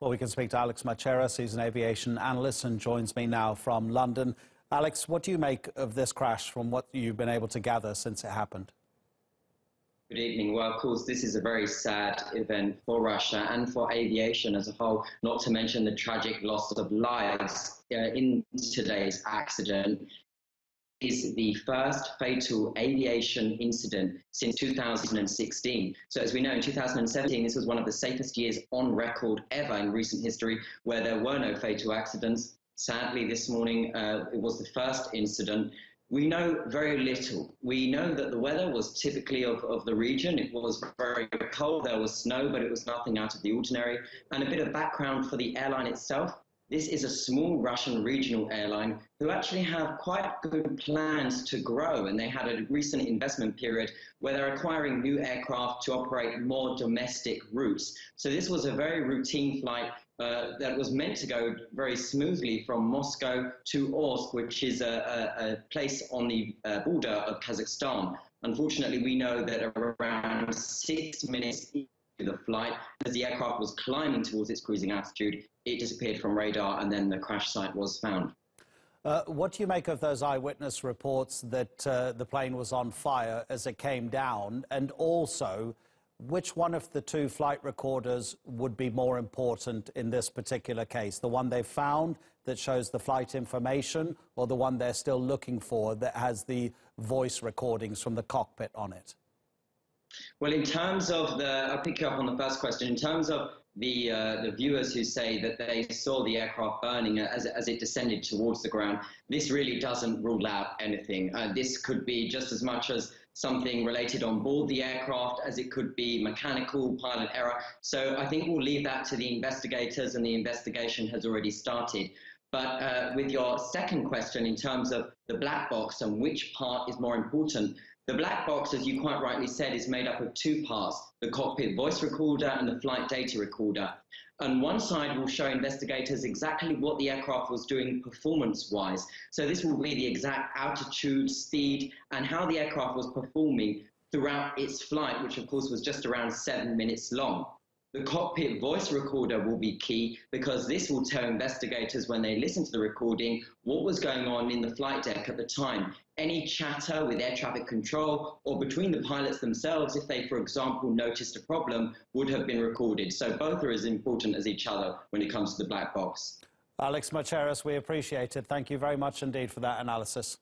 Well, we can speak to Alex Macheras. He's an aviation analyst and joins me now from London. Alex, what do you make of this crash from what you've been able to gather since it happened? Good evening. Well, of course, this is a very sad event for Russia and for aviation as a whole, not to mention the tragic loss of lives in today's accident. Is the first fatal aviation incident since 2016. So as we know, in 2017, this was one of the safest years on record ever in recent history where there were no fatal accidents. Sadly, this morning, it was the first incident. We know very little. We know that the weather was typically of the region. It was very cold, there was snow, but it was nothing out of the ordinary. And a bit of background for the airline itself. This is a small Russian regional airline who actually have quite good plans to grow, and they had a recent investment period where they're acquiring new aircraft to operate more domestic routes. So this was a very routine flight that was meant to go very smoothly from Moscow to Orsk, which is a place on the border of Kazakhstan. Unfortunately, we know that around 6 minutes the flight, as the aircraft was climbing towards its cruising altitude, it disappeared from radar and then the crash site was found. What do you make of those eyewitness reports that the plane was on fire as it came down? And also, which one of the two flight recorders would be more important in this particular case? The one they found that shows the flight information, or the one they're still looking for that has the voice recordings from the cockpit on it? Well, in terms of I'll pick you up on the first question. In terms of the viewers who say that they saw the aircraft burning as it descended towards the ground, this really doesn't rule out anything. This could be just as much as something related on board the aircraft as it could be mechanical pilot error. So I think we'll leave that to the investigators, and the investigation has already started. But with your second question, in terms of the black box and which part is more important, the black box, as you quite rightly said, is made up of two parts, the cockpit voice recorder and the flight data recorder. And one side will show investigators exactly what the aircraft was doing performance-wise. So this will be the exact altitude, speed, and how the aircraft was performing throughout its flight, which of course was just around 7 minutes long. The cockpit voice recorder will be key because this will tell investigators when they listen to the recording what was going on in the flight deck at the time. Any chatter with air traffic control or between the pilots themselves, if they, for example, noticed a problem, would have been recorded. So both are as important as each other when it comes to the black box. Alex Macheras, we appreciate it. Thank you very much indeed for that analysis.